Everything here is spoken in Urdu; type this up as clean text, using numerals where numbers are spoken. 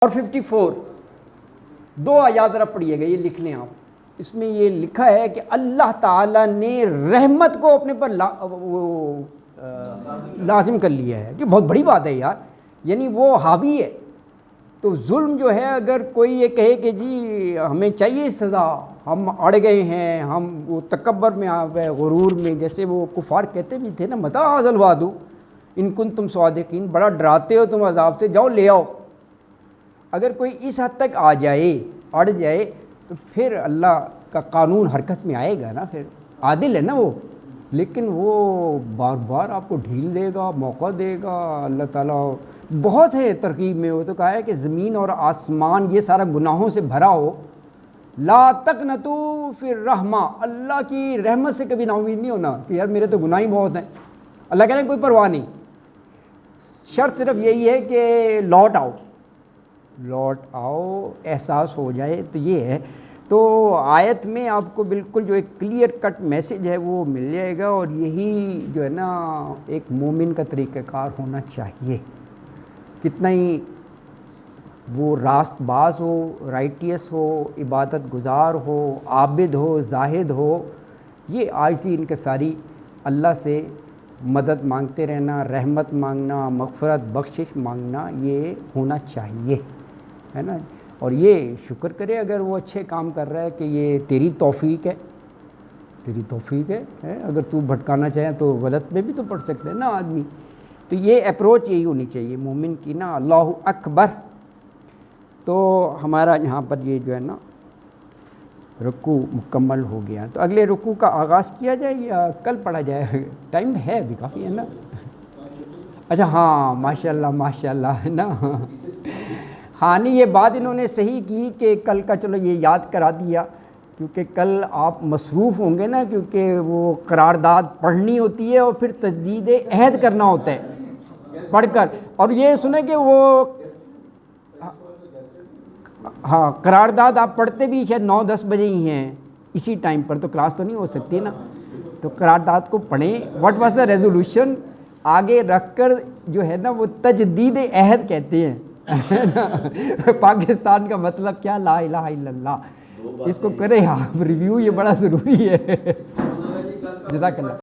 اور 54 دو آیات ذرا پڑھیے گا، یہ لکھ لیں آپ۔ اس میں یہ لکھا ہے کہ اللہ تعالیٰ نے رحمت کو اپنے پر لازم کر لیا ہے، کہ بہت بڑی بات ہے یار، یعنی وہ حاوی ہے۔ تو ظلم جو ہے، اگر کوئی یہ کہے کہ جی ہمیں چاہیے سزا، ہم اڑ گئے ہیں، ہم وہ تکبر میں آ گئے، غرور میں، جیسے وہ کفار کہتے بھی تھے نا، متی ھذا الوعد ان کنتم صادقین، بڑا ڈراتے ہو تم عذاب سے، جاؤ لے آؤ۔ اگر کوئی اس حد تک آ جائے، اڑ جائے، تو پھر اللہ کا قانون حرکت میں آئے گا نا، پھر عادل ہے نا وہ۔ لیکن وہ بار بار آپ کو ڈھیل دے گا، موقع دے گا۔ اللہ تعالیٰ بہت ہے ترغیب میں، وہ تو کہا ہے کہ زمین اور آسمان یہ سارا گناہوں سے بھرا ہو، لا تقنطوا فی الرحمہ، اللہ کی رحمت سے کبھی نا امید نہیں ہونا کہ یار میرے تو گناہ ہی بہت ہیں۔ اللہ کہہ رہے ہیں کوئی پرواہ نہیں، شرط صرف یہی ہے کہ لوٹ آؤ، احساس ہو جائے۔ تو یہ ہے، تو آیت میں آپ کو بالکل جو ایک کلیئر کٹ میسج ہے وہ مل جائے گا، اور یہی جو ہے نا ایک مومن کا طریقہ کار ہونا چاہیے۔ کتنا ہی وہ راست باز ہو، رائٹیس ہو، عبادت گزار ہو، عابد ہو، زاہد ہو، یہ عاجزی انکساری، اللہ سے مدد مانگتے رہنا، رحمت مانگنا، مغفرت بخشش مانگنا، یہ ہونا چاہیے، ہے نا۔ اور یہ شکر کرے اگر وہ اچھے کام کر رہا ہے کہ یہ تیری توفیق ہے، تیری توفیق ہے۔ اگر تو بھٹکانا چاہیں تو غلط میں بھی تو پڑھ سکتے ہیں نا آدمی۔ تو یہ اپروچ یہی ہونی چاہیے مومن کی نا، اللہ اکبر۔ تو ہمارا یہاں پر یہ جو ہے نا رکوع مکمل ہو گیا، تو اگلے رکوع کا آغاز کیا جائے یا کل پڑھا جائے؟ ٹائم ہے ابھی کافی، ہے نا۔ اچھا ہاں، ماشاءاللہ ہے نا۔ ہاں نہیں، یہ بات انہوں نے صحیح کی کہ کل کا، چلو یہ یاد کرا دیا، کیونکہ کل آپ مصروف ہوں گے نا، کیونکہ وہ قرارداد پڑھنی ہوتی ہے اور پھر تجدید عہد کرنا ہوتا ہے پڑھ کر۔ اور یہ سنیں کہ وہ ہاں قرارداد آپ پڑھتے بھی شاید 9-10 بجے ہی ہیں، اسی ٹائم پر تو کلاس تو نہیں ہو سکتی نا۔ تو قرارداد کو پڑھیں، واٹ واز دا ریزولوشن، آگے رکھ کر جو ہے نا وہ تجدید عہد کہتے ہیں پاکستان کا مطلب کیا، لا الہ الا اللہ۔ اس کو کریں آپ ریویو، یہ بڑا ضروری ہے۔ جزاک اللہ۔